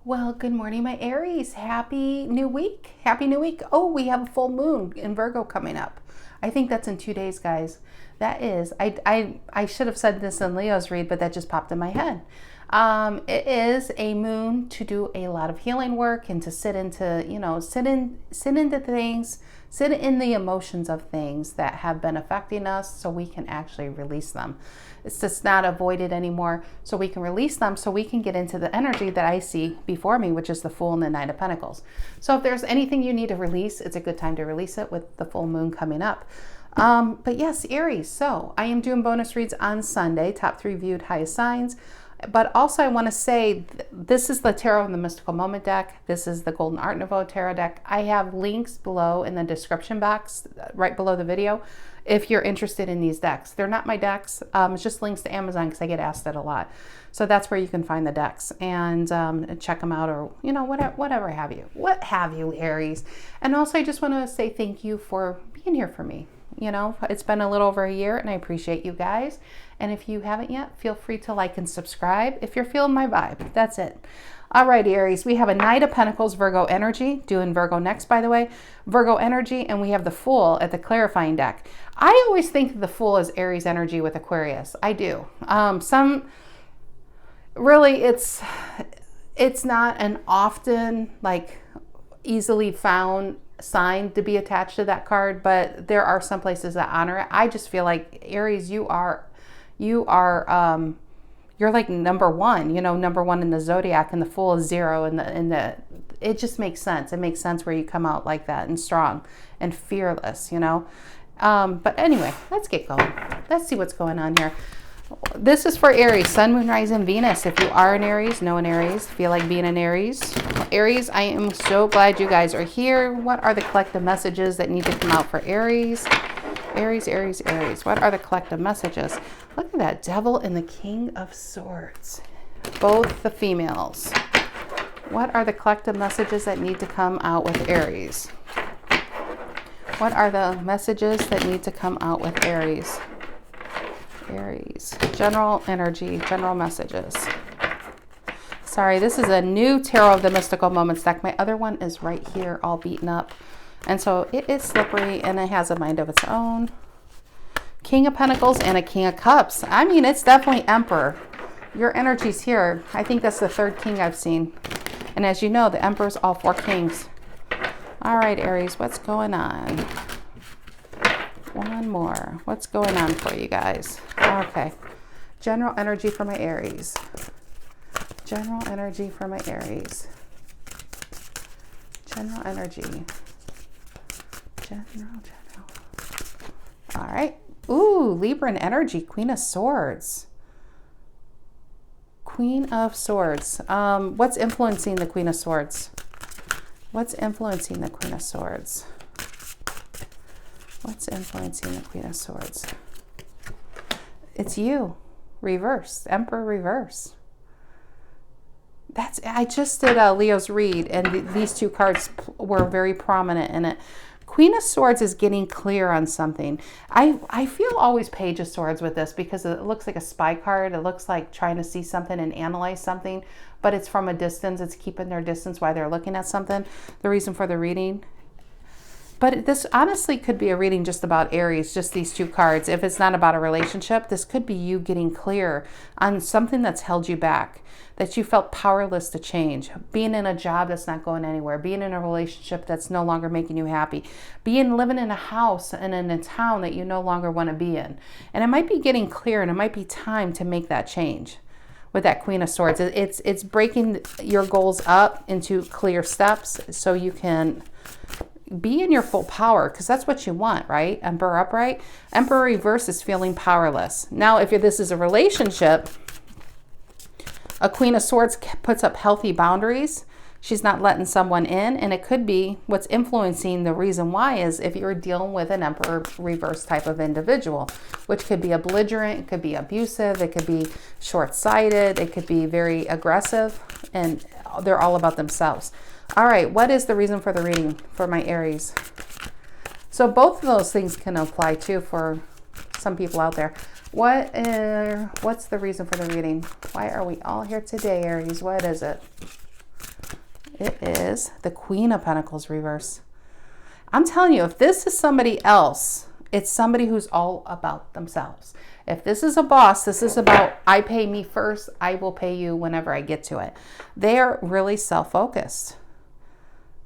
Well, good morning, my Aries. Happy new week. Happy new week. Oh, we have a full moon in Virgo coming up. I think that's in 2 days, guys. That is, I should have said this in Leo's read, but that just popped in my head. It is a moon to do a lot of healing work and to sit into, sit into things, sit in the emotions of things that have been affecting us so we can actually release them. It's just not avoided anymore, so we can release them so we can get into the energy that I see before me, which is the Fool and the Knight of Pentacles. So if there's anything you need to release, it's a good time to release it with the full moon coming up. But yes, Aries. So I am doing bonus reads on Sunday, top 3 viewed highest signs. But also I want to say, this is the Tarot and the Mystical Moment deck. This is the Golden Art Nouveau Tarot deck. I have links below in the description box, right below the video, if you're interested in these decks. They're not my decks. It's just links to Amazon because I get asked that a lot. So that's where you can find the decks and check them out, or, whatever have you. What have you, Aries? And also I just want to say thank you for being here for me. It's been a little over a year and I appreciate you guys. And if you haven't yet, feel free to like and subscribe if you're feeling my vibe. That's it. All right, Aries, we have a Knight of Pentacles, Virgo energy, doing Virgo next, by the way, Virgo energy, and we have the Fool at the clarifying deck. I always think the Fool is Aries energy with Aquarius. I do. Really, it's not an often, easily found sign to be attached to that card, but there are some places that honor it. I just feel like Aries, you're like number one, number one in the zodiac, and the Fool is 0 it just makes sense. It makes sense where you come out like that and strong and fearless, but anyway, let's get going. Let's see what's going on here. This is for Aries, Sun, Moon, Rising, Venus. If you are an Aries, know an Aries, feel like being an Aries. Aries, I am so glad you guys are here. What are the collective messages that need to come out for Aries? Aries, Aries, Aries. What are the collective messages? Look at that, Devil and the King of Swords. Both the females. What are the collective messages that need to come out with Aries? What are the messages that need to come out with Aries? Aries. General energy, general messages. Sorry, this is a new Tarot of the Mystical Moments deck. My other one is right here, all beaten up. And so it is slippery and it has a mind of its own. King of Pentacles and a King of Cups. I mean, it's definitely Emperor. Your energy's here. I think that's the 3rd king I've seen. And as you know, the Emperor's all 4 kings. All right, Aries, what's going on? One more. What's going on for you guys? Okay. General energy for my Aries. General energy for my Aries. General energy. General. All right. Ooh, Libran energy, Queen of Swords. Queen of Swords. What's influencing the Queen of Swords? What's influencing the Queen of Swords? What's influencing the Queen of Swords? It's you. Reverse. Emperor reverse. I just did a Leo's read, and these 2 cards were very prominent in it. Queen of Swords is getting clear on something. I feel always Page of Swords with this because it looks like a spy card. It looks like trying to see something and analyze something, but it's from a distance. It's keeping their distance while they're looking at something. The reason for the reading. But this honestly could be a reading just about Aries, just these 2 cards. If it's not about a relationship, this could be you getting clear on something that's held you back, that you felt powerless to change. Being in a job that's not going anywhere, being in a relationship that's no longer making you happy, living in a house and in a town that you no longer want to be in. And it might be getting clear, and it might be time to make that change. With that Queen of Swords, it's breaking your goals up into clear steps so you can be in your full power, because that's what you want, right? Emperor upright. Emperor reverse is feeling powerless. Now, if this is a relationship, a Queen of Swords puts up healthy boundaries. She's not letting someone in, and it could be what's influencing the reason why is if you're dealing with an Emperor reverse type of individual, which could be a belligerent, it could be abusive, it could be short-sighted, it could be very aggressive, and they're all about themselves. All right, what is the reason for the reading for my Aries? So both of those things can apply too for some people out there. What's the reason for the reading? Why are we all here today, Aries? What is it? It is the Queen of Pentacles reverse. I'm telling you, if this is somebody else, it's somebody who's all about themselves. If this is a boss, this is about, I pay me first, I will pay you whenever I get to it. They're really self-focused.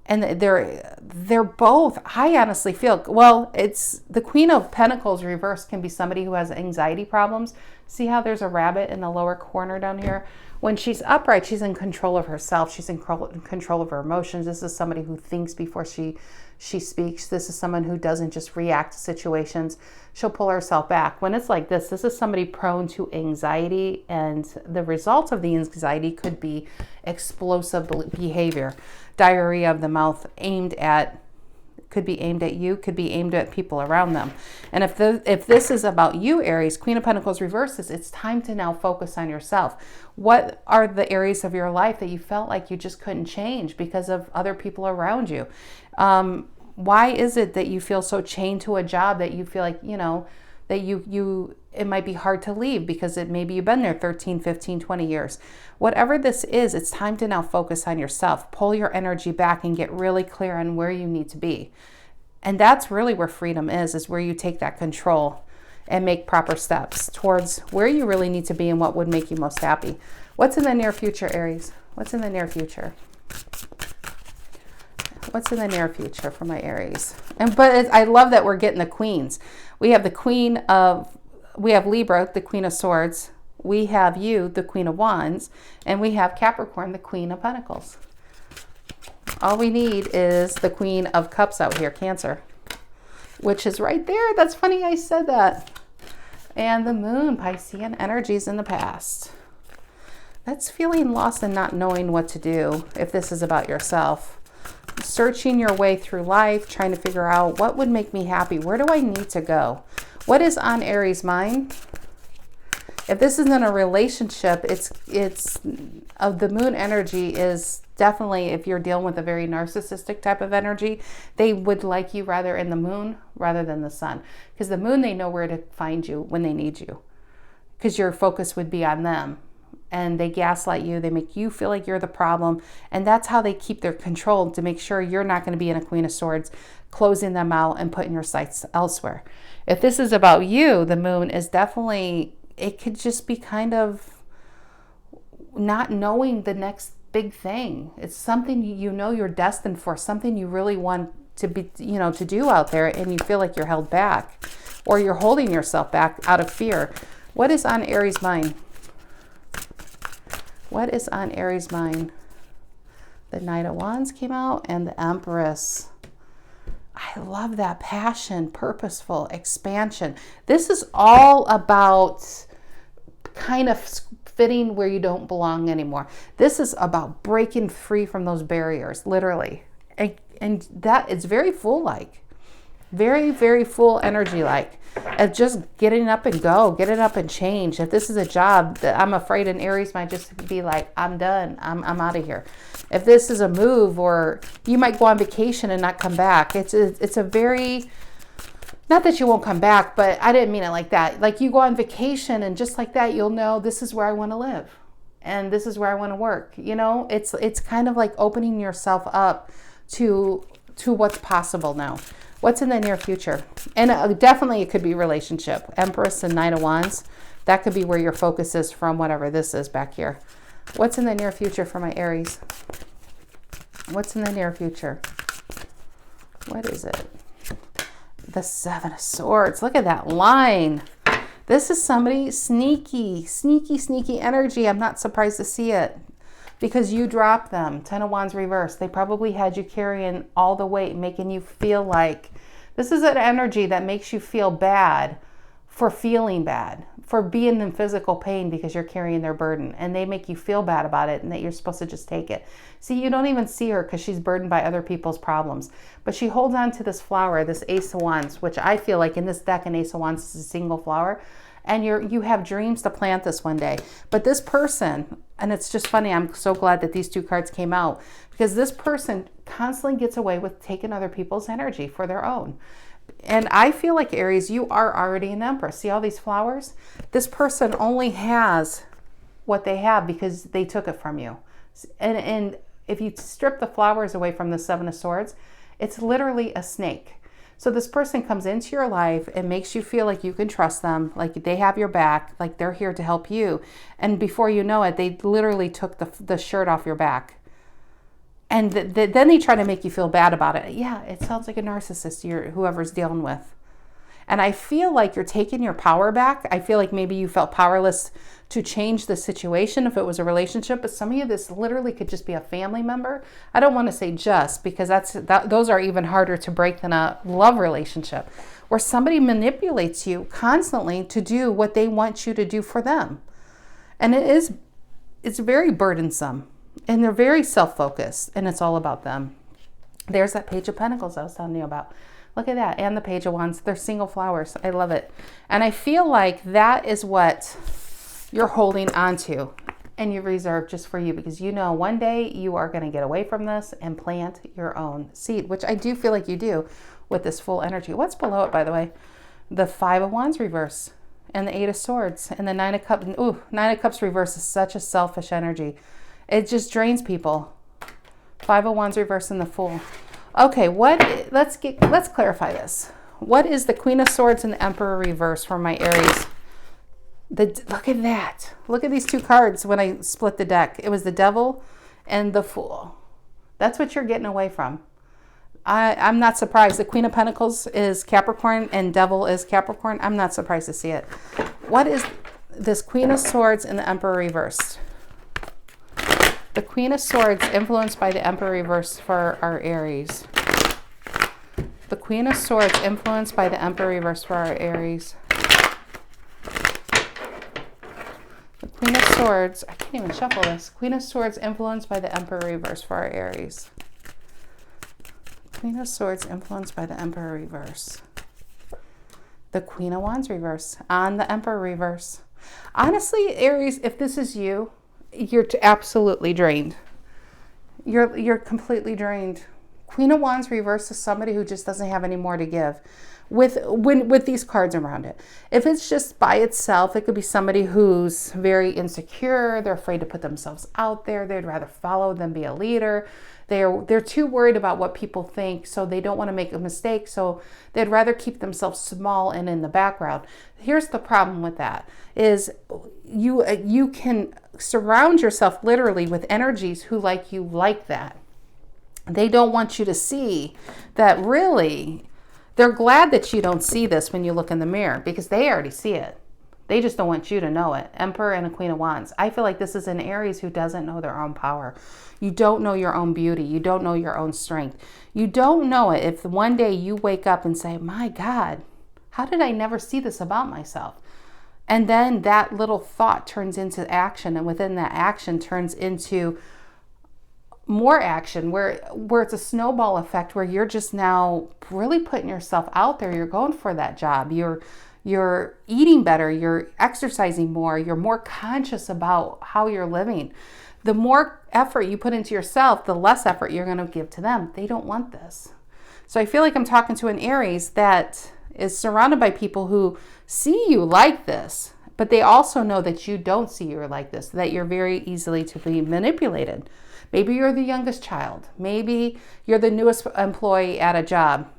And they're both, I honestly feel, well, it's the Queen of Pentacles reverse can be somebody who has anxiety problems. See how there's a rabbit in the lower corner down here? When she's upright, she's in control of herself. She's in control of her emotions. This is somebody who thinks before she speaks. This is someone who doesn't just react to situations. She'll pull herself back. When it's like this is somebody prone to anxiety, and the result of the anxiety could be explosive behavior, diarrhea of the mouth, could be aimed at you, could be aimed at people around them. And if this is about you, Aries, Queen of Pentacles reverses, it's time to now focus on yourself. What are the areas of your life that you felt like you just couldn't change because of other people around you? Why is it that you feel so chained to a job that you feel like, that it might be hard to leave because maybe you've been there 13, 15, 20 years. Whatever this is, it's time to now focus on yourself. Pull your energy back and get really clear on where you need to be. And that's really where freedom is where you take that control and make proper steps towards where you really need to be and what would make you most happy. What's in the near future, Aries? What's in the near future? What's in the near future for my Aries? I love that we're getting the queens. We have we have Libra, the Queen of Swords. We have you, the Queen of Wands, and we have Capricorn, the Queen of Pentacles. All we need is the Queen of Cups out here, Cancer, which is right there. That's funny I said that. And the Moon, Piscean energies in the past. That's feeling lost and not knowing what to do if this is about yourself. Searching your way through life, trying to figure out what would make me happy. Where do I need to go? What is on Aries' mind? If this isn't a relationship, the Moon energy is definitely, if you're dealing with a very narcissistic type of energy, they would like you rather in the Moon rather than the Sun. Because the Moon, they know where to find you when they need you. Because your focus would be on them. And they gaslight you. They make you feel like you're the problem. And that's how they keep their control, to make sure you're not going to be in a Queen of Swords, closing them out and putting your sights elsewhere. If this is about you, the Moon is definitely, it could just be kind of not knowing the next big thing. It's something you're destined for, something you really want to be, to do out there, and you feel like you're held back, or you're holding yourself back out of fear. What is on Aries' mind? What is on Aries' mind? The Knight of Wands came out, and the Empress. I love that. Passion, purposeful, expansion. This is all about kind of fitting where you don't belong anymore. This is about breaking free from those barriers, literally. And that it's very full-like. Very, very full energy-like. Of just getting up and go, getting up and change. If this is a job, that I'm afraid an Aries might just be like, I'm done, I'm out of here. If this is a move, or you might go on vacation and not come back. It's a very, not that you won't come back, but I didn't mean it like that. Like, you go on vacation and just like that, you'll know this is where I want to live. And this is where I want to work. It's kind of like opening yourself up to what's possible now. What's in the near future? And definitely it could be relationship. Empress and Knight of Wands. That could be where your focus is from, whatever this is back here. What's in the near future for my Aries? What's in the near future? What is it? The Seven of Swords. Look at that line. This is somebody sneaky, sneaky, sneaky energy. I'm not surprised to see it, because you dropped them. Ten of Wands reverse. They probably had you carrying all the weight, making you feel like, this is an energy that makes you feel bad for feeling bad, for being in physical pain because you're carrying their burden, and they make you feel bad about it and that you're supposed to just take it. See, you don't even see her because she's burdened by other people's problems, but she holds on to this flower, this Ace of Wands, which I feel like in this deck, an Ace of Wands is a single flower, and you have dreams to plant this one day. But this person, and it's just funny, I'm so glad that these two cards came out, because this person constantly gets away with taking other people's energy for their own. And I feel like, Aries, you are already an Empress. See all these flowers? This person only has what they have because they took it from you. And if you strip the flowers away from the Seven of Swords, it's literally a snake. So this person comes into your life and makes you feel like you can trust them, like they have your back, like they're here to help you. And before you know it, they literally took the shirt off your back. And then they try to make you feel bad about it. Yeah, it sounds like a narcissist, whoever's dealing with. And I feel like you're taking your power back. I feel like maybe you felt powerless to change the situation if it was a relationship, but some of you, this literally could just be a family member. I don't want to say just, because those are even harder to break than a love relationship, where somebody manipulates you constantly to do what they want you to do for them. And it's very burdensome, and they're very self-focused, and it's all about them. There's that Page of Pentacles I was telling you about. Look at that. And the Page of Wands. They're single flowers. I love it. And I feel like that is what you're holding on to and you reserve just for you, because you know one day you are going to get away from this and plant your own seed, which I do feel like you do with this full energy. What's below it, by the way? The Five of Wands reverse and the Eight of Swords and the Nine of Cups. Ooh, Nine of Cups reverse is such a selfish energy. It just drains people. Five of Wands reverse and the Fool. Okay, let's clarify this. What is the Queen of Swords and the Emperor reverse for my Aries? Look at that. Look at these two cards when I split the deck. It was the Devil and the Fool. That's what you're getting away from. I'm not surprised. The Queen of Pentacles is Capricorn and Devil is Capricorn. I'm not surprised to see it. What is this Queen of Swords and the Emperor reversed? The Queen of Swords influenced by the Emperor reverse for our Aries. The Queen of Swords influenced by the Emperor reverse for our Aries. The Queen of Swords, I can't even shuffle this. Queen of Swords influenced by the Emperor reverse for our Aries. Queen of Swords influenced by the Emperor reverse. The Queen of Wands reverse on the Emperor reverse. Honestly, Aries, if this is you, you're absolutely drained. You're completely drained. Queen of Wands reverse is somebody who just doesn't have any more to give with these cards around it. If it's just by itself, it could be somebody who's very insecure. They're afraid to put themselves out there. They'd rather follow than be a leader. They're too worried about what people think, so they don't want to make a mistake. So they'd rather keep themselves small and in the background. Here's the problem with that is you can surround yourself literally with energies who like you like that. They don't want you to see that really. They're glad that you don't see this when you look in the mirror because they already see it. They just don't want you to know it. Emperor and a Queen of Wands. I feel like this is an Aries who doesn't know their own power. You don't know your own beauty. You don't know your own strength. You don't know it if one day you wake up and say, my God, how did I never see this about myself? And then that little thought turns into action, and within that action turns into more action where it's a snowball effect where you're just now really putting yourself out there. You're going for that job. You're eating better. You're exercising more. You're more conscious about how you're living. The more effort you put into yourself, the less effort you're going to give to them. They don't want this. So I feel like I'm talking to an Aries that is surrounded by people who see you like this, but they also know that you don't see you like this, that you're very easily to be manipulated. Maybe you're the youngest child. Maybe you're the newest employee at a job.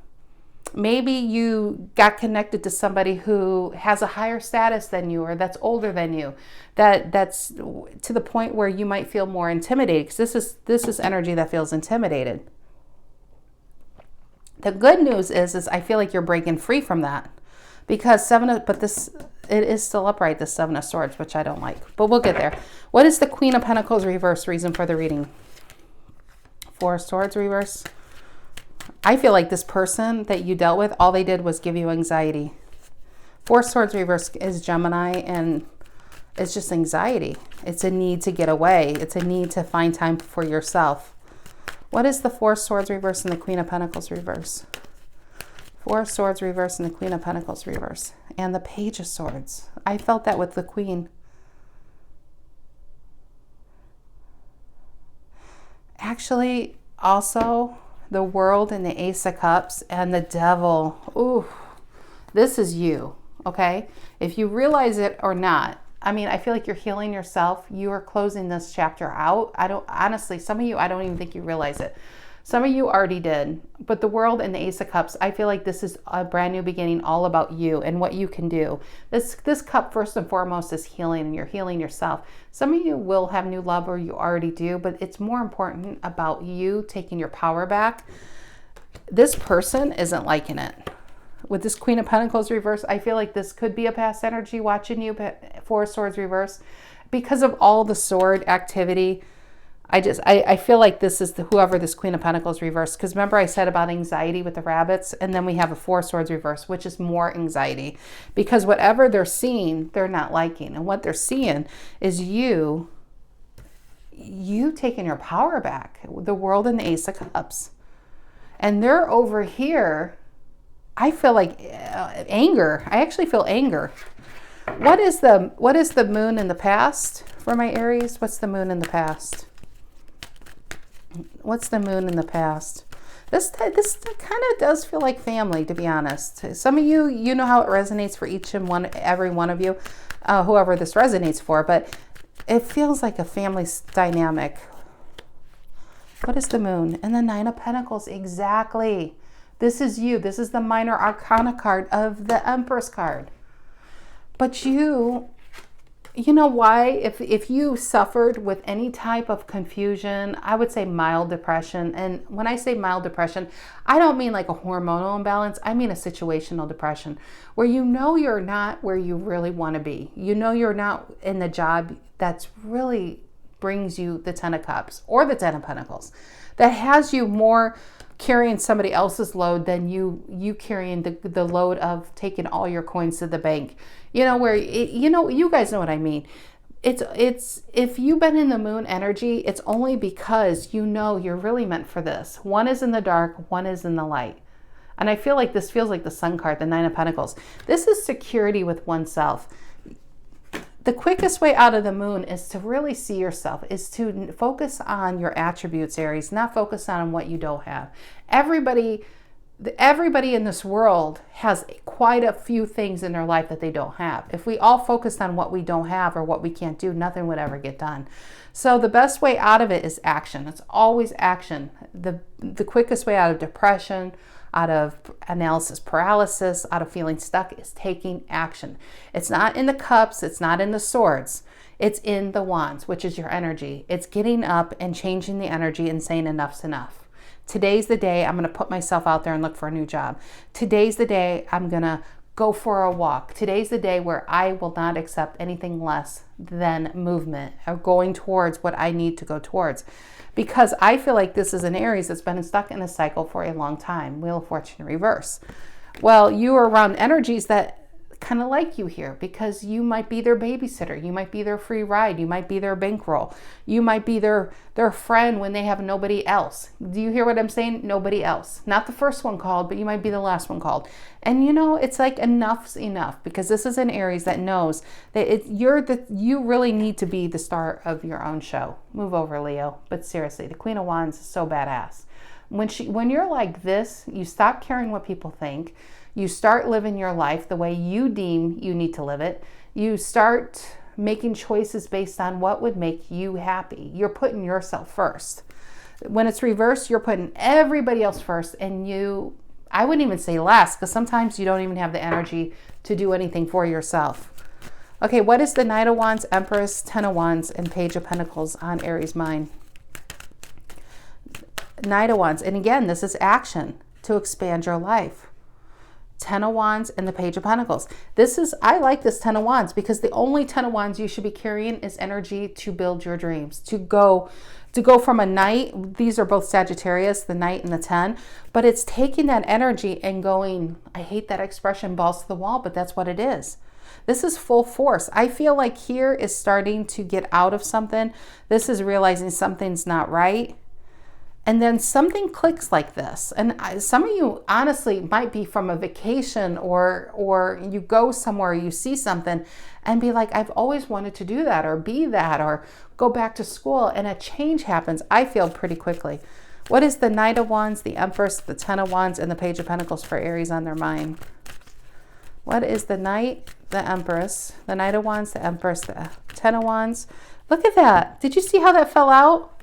Maybe you got connected to somebody who has a higher status than you or that's older than you. That's to the point where you might feel more intimidated because this is energy that feels intimidated. The good news is I feel like you're breaking free from that because it is still upright, the Seven of Swords, which I don't like, but we'll get there. What is the Queen of Pentacles reverse reason for the reading? Four of Swords reverse. I feel like this person that you dealt with, all they did was give you anxiety. Four of Swords reverse is Gemini, and it's just anxiety. It's a need to get away. It's a need to find time for yourself. What is the Four of Swords reverse and the Queen of Pentacles reverse? Four of Swords reverse and the Queen of Pentacles reverse. And the Page of Swords. I felt that with the Queen. Actually, also the World and the Ace of Cups and the Devil. Ooh, this is you, okay? If you realize it or not, I mean, I feel like you're healing yourself. You are closing this chapter out. Honestly, some of you, I don't even think you realize it. Some of you already did, but the World and the Ace of Cups, I feel like this is a brand new beginning, all about you and what you can do. This cup, first and foremost, is healing, and you're healing yourself. Some of you will have new love, or you already do, but it's more important about you taking your power back. This person isn't liking it. With this Queen of Pentacles reverse, I feel like this could be a past energy watching you, but Four of Swords reverse, because of all the sword activity. I feel like this is whoever this Queen of Pentacles reverse, because remember I said about anxiety with the rabbits, and then we have a Four of Swords reverse, which is more anxiety, because whatever they're seeing, they're not liking. And what they're seeing is you taking your power back, the World and the Ace of Cups. And they're over here, I feel like anger. I actually feel anger. What is the moon in the past for my Aries? What's the moon in the past? What's the moon in the past? This kind of does feel like family, to be honest. Some of you, you know how it resonates for every one of you, whoever this resonates for, but it feels like a family dynamic. What is the moon? And the Nine of Pentacles, exactly. This is you. This is the minor arcana card of the Empress card. But you know why? If you suffered with any type of confusion, I would say mild depression. And when I say mild depression, I don't mean like a hormonal imbalance. I mean a situational depression, where you know you're not where you really want to be. You know you're not in the job that's really brings you the Ten of Cups or the Ten of Pentacles, that has you more carrying somebody else's load than you carrying the load of taking all your coins to the bank. You know, where you guys know what I mean. It's if you've been in the moon energy, it's only because you know you're really meant for this. One is in the dark, one is in the light. And I feel like this feels like the Sun card, the Nine of Pentacles. This is security with oneself. The quickest way out of the moon is to really see yourself, is to focus on your attributes, Aries, not focus on what you don't have. Everybody in this world has quite a few things in their life that they don't have. If we all focused on what we don't have or what we can't do, nothing would ever get done. So the best way out of it is action. It's always action. The quickest way out of depression, out of analysis paralysis, out of feeling stuck, is taking action. It's not in the cups, it's not in the swords, it's in the wands, which is your energy. It's getting up and changing the energy and saying enough's enough. Today's the day I'm going to put myself out there and look for a new job. Today's the day I'm going to go for a walk. Today's the day where I will not accept anything less than movement or going towards what I need to go towards. Because I feel like this is an Aries that's been stuck in a cycle for a long time. Wheel of Fortune reverse. Well, you are around energies that kind of like you here, because you might be their babysitter. You might be their free ride. You might be their bankroll. You might be their friend when they have nobody else. Do you hear what I'm saying? Nobody else. Not the first one called, but you might be the last one called. And you know, it's like enough's enough, because this is an Aries that knows that you really need to be the star of your own show. Move over, Leo. But seriously, the Queen of Wands is so badass. When you're like this, you stop caring what people think. You start living your life the way you deem you need to live it. You start making choices based on what would make you happy. You're putting yourself first. When it's reversed, you're putting everybody else first, and I wouldn't even say last, because sometimes you don't even have the energy to do anything for yourself. Okay, what is the Knight of Wands, Empress, Ten of Wands, and Page of Pentacles on Aries' mind? Knight of Wands, and again, this is action to expand your life. Ten of Wands and the Page of Pentacles. I like this Ten of Wands, because the only Ten of Wands you should be carrying is energy to build your dreams, to go from a Knight. These are both Sagittarius, the Knight and the 10, but it's taking that energy and going, I hate that expression, balls to the wall, but that's what it is. This is full force. I feel like here is starting to get out of something. This is realizing something's not right. And then something clicks like this. And some of you honestly might be from a vacation, or you go somewhere, you see something and be like, I've always wanted to do that, or be that, or go back to school, and a change happens, I feel, pretty quickly. What is the Knight of Wands, the Empress, the Ten of Wands, and the Page of Pentacles for Aries on their mind? What is the Knight, the Empress, the Knight of Wands, the Empress, the Ten of Wands? Look at that. Did you see how that fell out?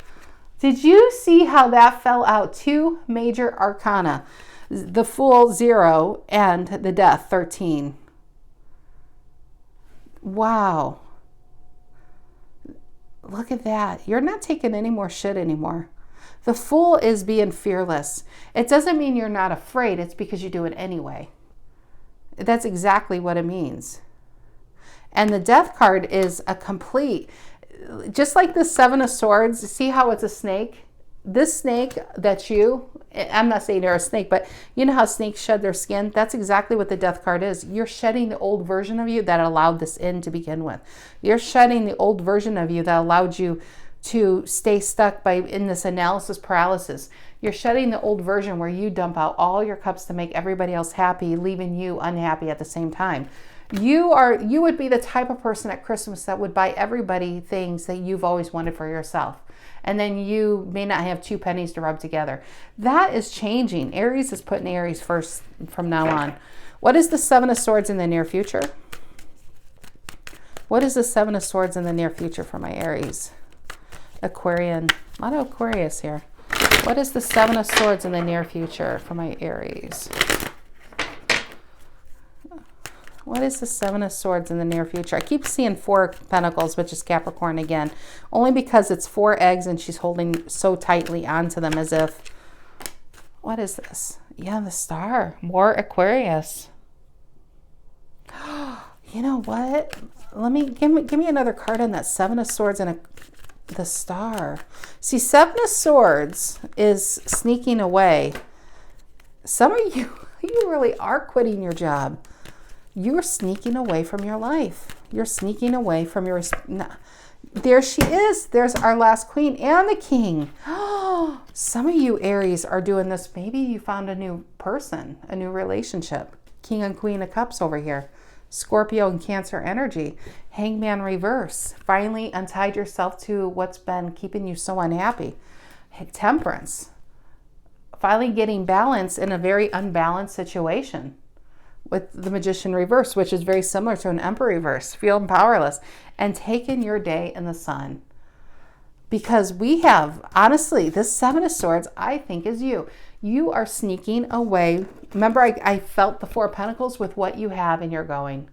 Did you see how that fell out? 2 major arcana. The Fool, 0, and the Death, 13. Wow. Look at that. You're not taking any more shit anymore. The Fool is being fearless. It doesn't mean you're not afraid. It's because you do it anyway. That's exactly what it means. And the Death card is a complete, just like the 7 of Swords. See how it's a snake? This snake that I'm not saying you're a snake, but you know how snakes shed their skin? That's exactly what the Death card is. You're shedding the old version of you that allowed this in to begin with. You're shedding the old version of you that allowed you to stay stuck in this analysis paralysis. You're shedding the old version where you dump out all your cups to make everybody else happy, leaving you unhappy at the same time. You would be the type of person at Christmas that would buy everybody things that you've always wanted for yourself. And then you may not have 2 pennies to rub together. That is changing. Aries is putting Aries first from now on. What is the 7 of Swords in the near future? What is the 7 of Swords in the near future for my Aries? Aquarian. A lot of Aquarius here. What is the 7 of Swords in the near future for my Aries? What is the 7 of Swords in the near future? I keep seeing 4 of Pentacles, which is Capricorn again, only because it's 4 eggs and she's holding so tightly onto them as if, what is this? Yeah, the Star. More Aquarius. You know what? Give me another card on that 7 of Swords and the Star. See, 7 of Swords is sneaking away. Some of you really are quitting your job. You're sneaking away from your life. You're sneaking away from your... There she is. There's our last queen and the king. Some of you Aries are doing this. Maybe you found a new person, a new relationship. King and Queen of Cups over here. Scorpio and Cancer energy. Hangman reverse. Finally untied yourself to what's been keeping you so unhappy. Temperance. Finally getting balance in a very unbalanced situation. With the Magician reverse, which is very similar to an Emperor reverse, feeling powerless, and taking your day in the sun. Because we have, honestly, this 7 of Swords, I think, is you. You are sneaking away. Remember, I felt the 4 of Pentacles with what you have and you're going.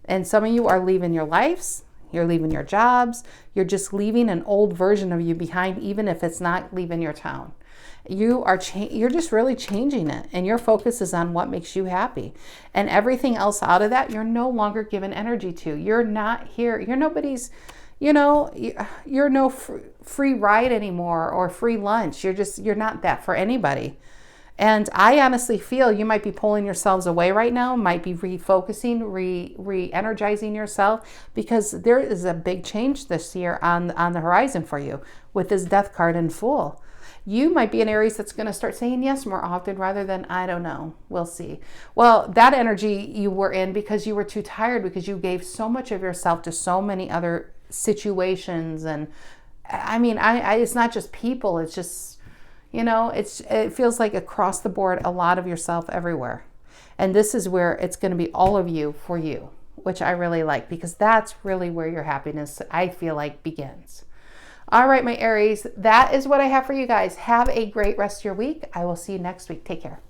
And some of you are leaving your lives, you're leaving your jobs, you're just leaving an old version of you behind, even if it's not leaving your town. You're just really changing it, and your focus is on what makes you happy, and everything else out of that you're no longer given energy to. You're not here. You're nobody's, you're no free ride anymore or free lunch. You're not that for anybody. And I honestly feel you might be pulling yourselves away right now, might be refocusing, re-energizing yourself, because there is a big change this year on the horizon for you with this Death card in Fool. You might be an Aries that's going to start saying yes more often rather than I don't know. We'll see. Well, that energy you were in because you were too tired, because you gave so much of yourself to so many other situations. And I mean, it's not just people. It's just, it feels like across the board, a lot of yourself everywhere. And this is where it's going to be all of you for you, which I really like, because that's really where your happiness, I feel like, begins. All right, my Aries, that is what I have for you guys. Have a great rest of your week. I will see you next week. Take care.